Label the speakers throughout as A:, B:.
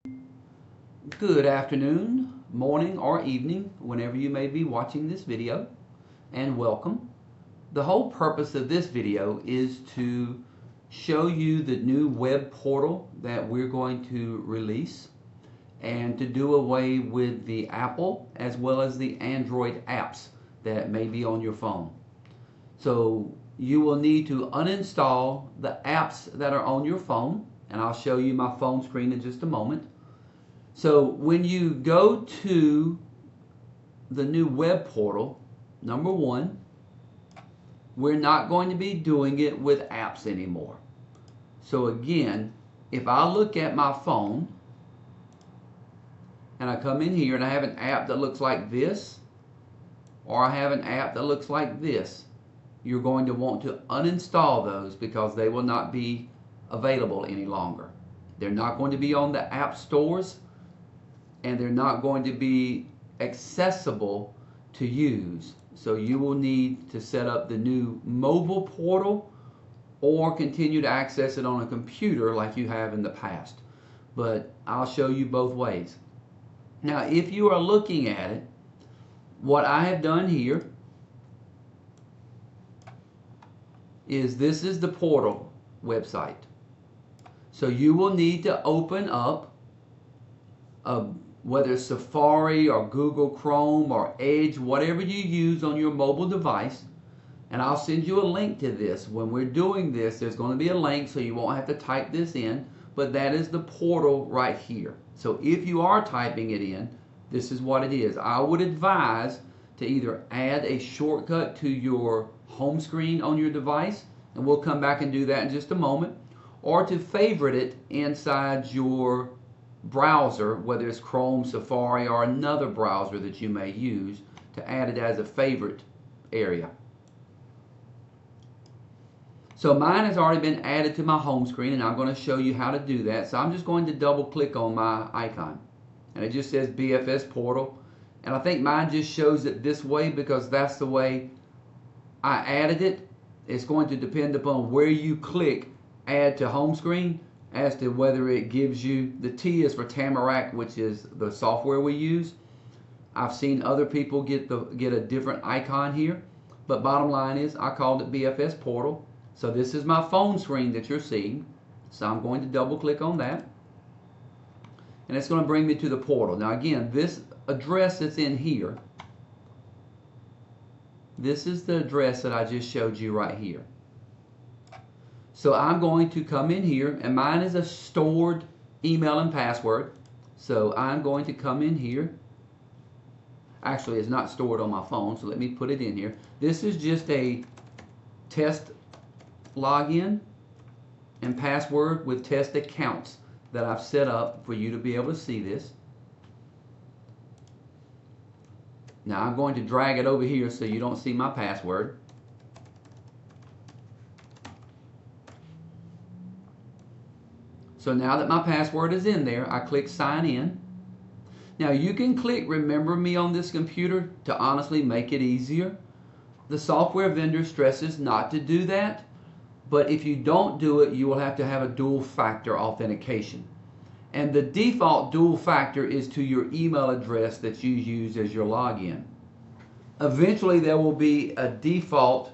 A: Good afternoon, morning, or evening, whenever you may be watching this video, and welcome. The whole purpose of this video is to show you the new web portal that we're going to release and to do away with the Apple as well as the Android apps that may be on your phone. So you will need to uninstall the apps that are on your phone, and I'll show you my phone screen in just a moment. So when you go to the new web portal, number one, we're not going to be doing it with apps anymore. So again, if I look at my phone and I come in here and I have an app that looks like this, or I have an app that looks like this, you're going to want to uninstall those because they will not be available any longer. They're not going to be on the app stores, and they're not going to be accessible to use. So you will need to set up the new mobile portal or continue to access it on a computer like you have in the past. But I'll show you both ways. Now, if you are looking at it, what I have done here is this is the portal website. So you will need to open up whether it's Safari or Google Chrome or Edge, whatever you use on your mobile device. And I'll send you a link to this. When we're doing this, there's going to be a link so you won't have to type this in, but that is the portal right here. So if you are typing it in, this is what it is. I would advise to either add a shortcut to your home screen on your device, and we'll come back and do that in just a moment, or to favorite it inside your browser, whether it's Chrome, Safari, or another browser that you may use, to add it as a favorite area. So mine has already been added to my home screen, and I'm going to show you how to do that. So I'm just going to double click on my icon, and it just says BFS Portal, and I think mine just shows it this way because that's the way I added it. It's going to depend upon where you click add to home screen as to whether it gives you, the T is for Tamarack, which is the software we use. I've seen other people get a different icon here, but bottom line is I called it BFS Portal. So this is my phone screen that you're seeing. So I'm going to double click on that, and it's going to bring me to the portal. Now again, this address that's in here, this is the address that I just showed you right here. So I'm going to come in here, and mine is a stored email and password. So I'm going to come in here. Actually, it's not stored on my phone, so let me put it in here. This is just a test login and password with test accounts that I've set up for you to be able to see this. Now I'm going to drag it over here so you don't see my password. So now that my password is in there, I click sign in. Now you can click remember me on this computer to honestly make it easier. The software vendor stresses not to do that, but if you don't do it, you will have to have a dual factor authentication. And the default dual factor is to your email address that you use as your login. Eventually there will be a default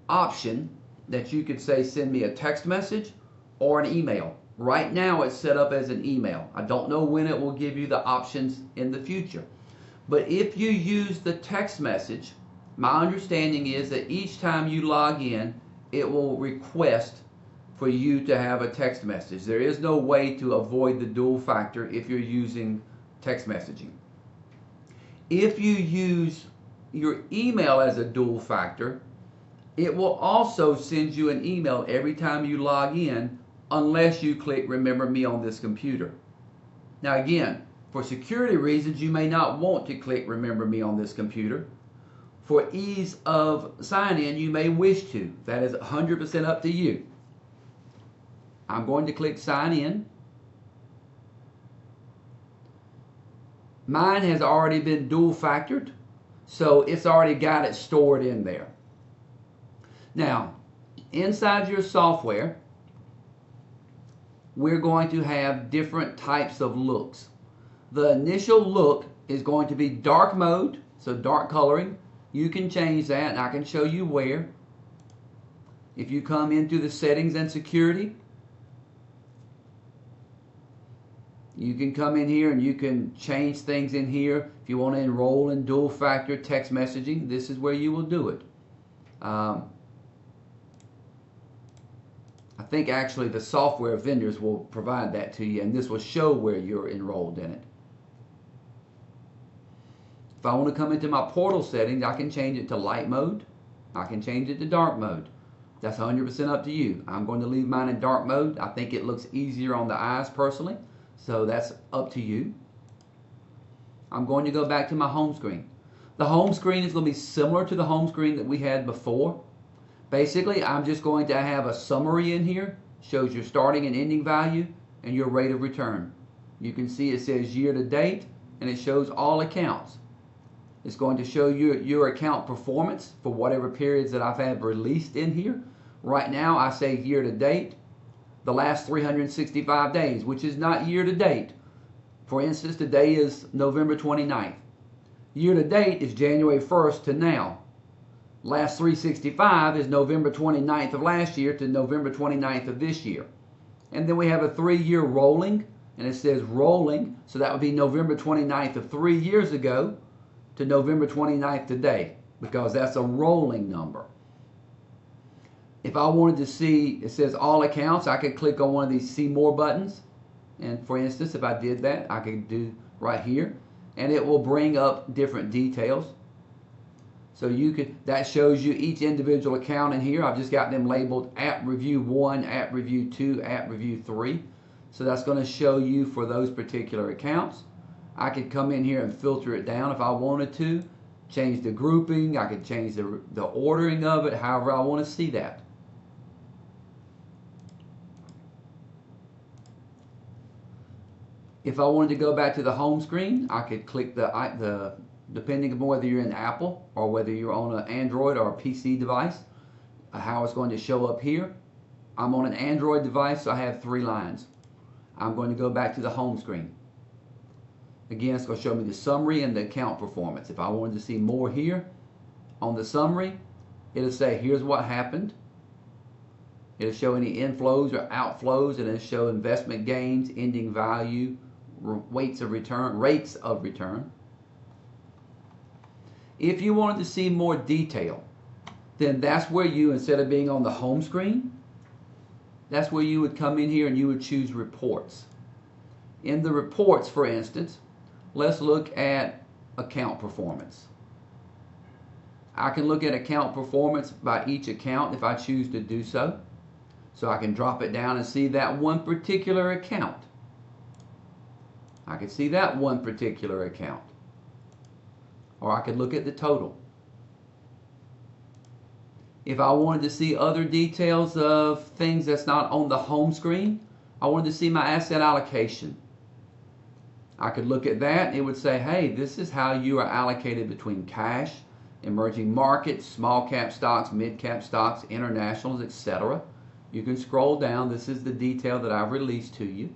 A: option that you could say send me a text message or an email. Right now it's set up as an email. I don't know when it will give you the options in the future. But if you use the text message, my understanding is that each time you log in, it will request for you to have a text message. There is no way to avoid the dual factor if you're using text messaging. If you use your email as a dual factor, it will also send you an email every time you log in, unless you click remember me on this computer. Now again, for security reasons, you may not want to click remember me on this computer. For ease of sign-in, you may wish to. That is 100% up to you. I'm going to click sign in. Mine has already been dual factored, so it's already got it stored in there. Now, inside your software, we're going to have different types of looks. The initial look is going to be dark mode, so dark coloring. You can change that, and I can show you where. If you come into the settings and security, you can come in here and you can change things in here. If you want to enroll in dual factor text messaging, this is where you will do it. I think actually the software vendors will provide that to you, and this will show where you're enrolled in it. If I want to come into my portal settings, I can change it to light mode. I can change it to dark mode. That's 100% up to you. I'm going to leave mine in dark mode. I think it looks easier on the eyes personally, so that's up to you. I'm going to go back to my home screen. The home screen is going to be similar to the home screen that we had before. Basically, I'm just going to have a summary in here. Shows your starting and ending value and your rate of return. You can see it says year to date, and it shows all accounts. It's going to show you your account performance for whatever periods that I've had released in here. Right now, I say year to date, the last 365 days, which is not year to date. For instance, today is November 29th. Year to date is January 1st to now. Last 365 is November 29th of last year to November 29th of this year. And then we have a 3-year rolling, and it says rolling, so that would be November 29th of 3 years ago to November 29th today, because that's a rolling number. If I wanted to see, it says all accounts, I could click on one of these see more buttons. And for instance, if I did that, I could do right here, and it will bring up different details. So you could, that shows you each individual account in here. I've just got them labeled App Review 1, App Review 2, App Review 3. So that's going to show you for those particular accounts. I could come in here and filter it down if I wanted to. Change the grouping. I could change the ordering of it, however I want to see that. If I wanted to go back to the home screen, I could click depending on whether you're in Apple or whether you're on an Android or a PC device, how it's going to show up here. I'm on an Android device, so I have 3 lines. I'm going to go back to the home screen. Again, it's going to show me the summary and the account performance. If I wanted to see more here on the summary, it'll say here's what happened. It'll show any inflows or outflows, and it'll show investment gains, ending value, rates of return. If you wanted to see more detail, then that's where you, instead of being on the home screen, that's where you would come in here and you would choose reports. In the reports, for instance, let's look at account performance. I can look at account performance by each account if I choose to do so. So I can drop it down and see that one particular account. I can see that one particular account. Or I could look at the total. If I wanted to see other details of things that's not on the home screen, I wanted to see my asset allocation. I could look at that. It would say, hey, this is how you are allocated between cash, emerging markets, small cap stocks, mid cap stocks, internationals, etc. You can scroll down. This is the detail that I've released to you.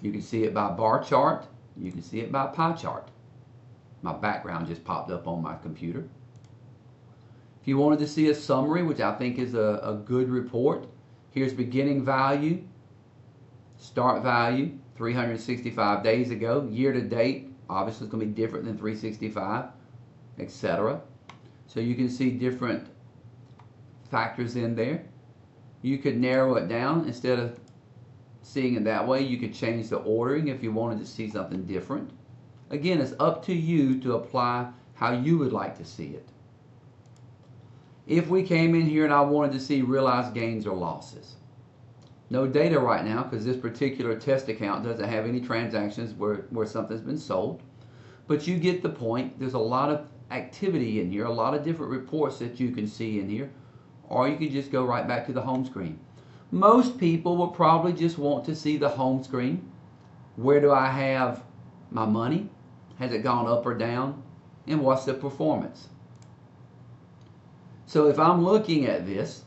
A: You can see it by bar chart. You can see it by pie chart. My background just popped up on my computer. If you wanted to see a summary, which I think is a good report, here's beginning value, start value, 365 days ago, year to date, obviously it's going to be different than 365, etc. So you can see different factors in there. You could narrow it down. Instead of seeing it that way, you could change the ordering if you wanted to see something different. Again, it's up to you to apply how you would like to see it. If we came in here and I wanted to see realized gains or losses. No data right now because this particular test account doesn't have any transactions where something's been sold. But you get the point. There's a lot of activity in here, a lot of different reports that you can see in here, or you can just go right back to the home screen. Most people will probably just want to see the home screen. Where do I have my money? Has it gone up or down? And what's the performance? So if I'm looking at this,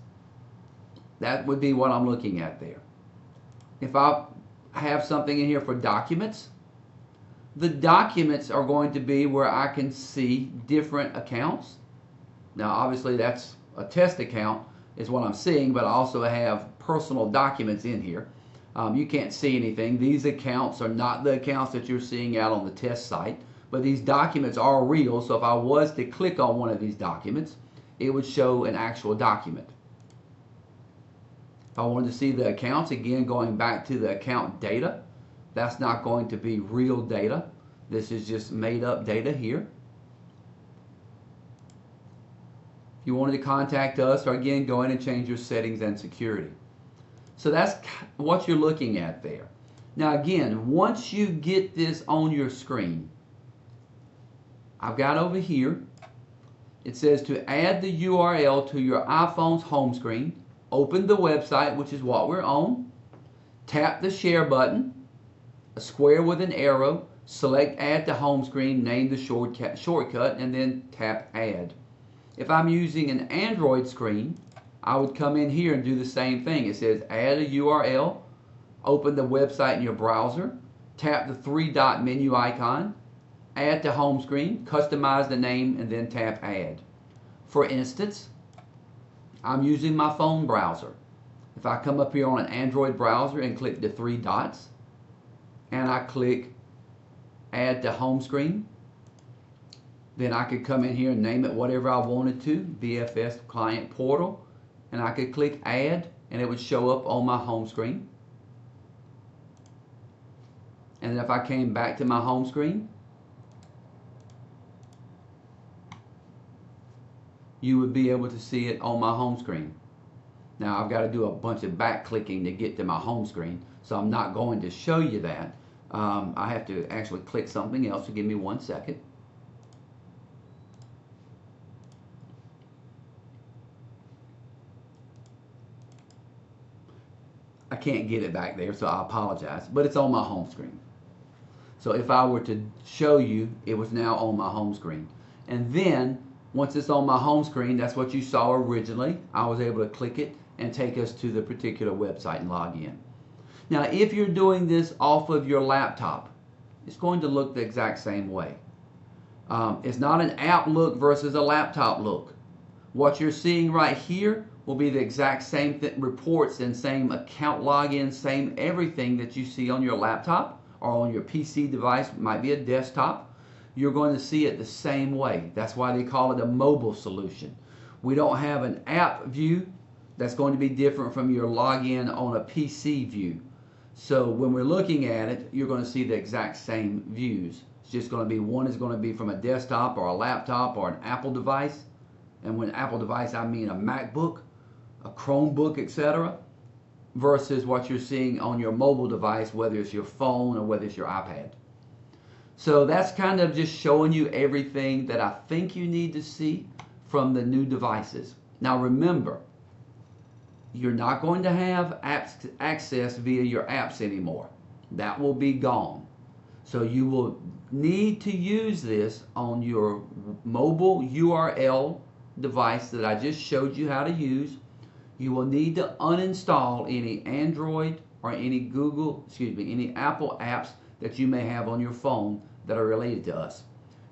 A: That would be what I'm looking at there. If I have something in here for documents, the documents are going to be where I can see different accounts. Now obviously that's a test account is what I'm seeing, but I also have personal documents in here. You can't see anything. These accounts are not the accounts that you're seeing out on the test site, but these documents are real. So if I was to click on one of these documents, it would show an actual document. If I wanted to see the accounts, again, going back to the account data, that's not going to be real data. This is just made up data here. If you wanted to contact us, or again, go in and change your settings and security. So that's what you're looking at there. Now again, once you get this on your screen, I've got over here, it says to add the URL to your iPhone's home screen, open the website, which is what we're on, tap the share button, a square with an arrow, select add to home screen, name the shortcut, and then tap add. If I'm using an Android screen, I would come in here and do the same thing. It says add a URL, open the website in your browser, tap the three-dot menu icon, add to home screen, customize the name, and then tap add. For instance, I'm using my phone browser. If I come up here on an Android browser and click the three dots, and I click add to home screen, then I could come in here and name it whatever I wanted to, BFS Client Portal, and I could click add and it would show up on my home screen. And then if I came back to my home screen, you would be able to see it on my home screen. Now I've got to do a bunch of back clicking to get to my home screen, so I'm not going to show you that. I have to actually click something else, so give me 1 second. I can't get it back there, so I apologize, but it's on my home screen. So if I were to show you, it was now on my home screen. And then, once it's on my home screen, that's what you saw originally. I was able to click it and take us to the particular website and log in. Now, if you're doing this off of your laptop, it's going to look the exact same way. It's not an app look versus a laptop look. What you're seeing right here will be the exact same reports and same account login, same everything that you see on your laptop or on your PC device, might be a desktop. You're going to see it the same way. That's why they call it a mobile solution. We don't have an app view that's going to be different from your login on a PC view. So when we're looking at it, you're going to see the exact same views. It's just going to be, one is going to be from a desktop or a laptop or an Apple device. And when Apple device, I mean a MacBook, a Chromebook, etc. versus what you're seeing on your mobile device, whether it's your phone or whether it's your iPad. So that's kind of just showing you everything that I think you need to see from the new devices. Now remember, you're not going to have access via your apps anymore. That will be gone. So you will need to use this on your mobile URL device that I just showed you how to use. You will need to uninstall any Android or any any Apple apps that you may have on your phone that are related to us.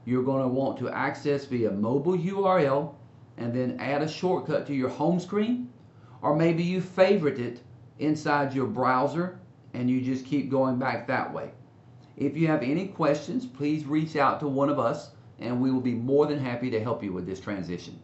A: You're going to want to access via mobile URL and then add a shortcut to your home screen, or maybe you favorite it inside your browser and you just keep going back that way. If you have any questions, please reach out to one of us and we will be more than happy to help you with this transition.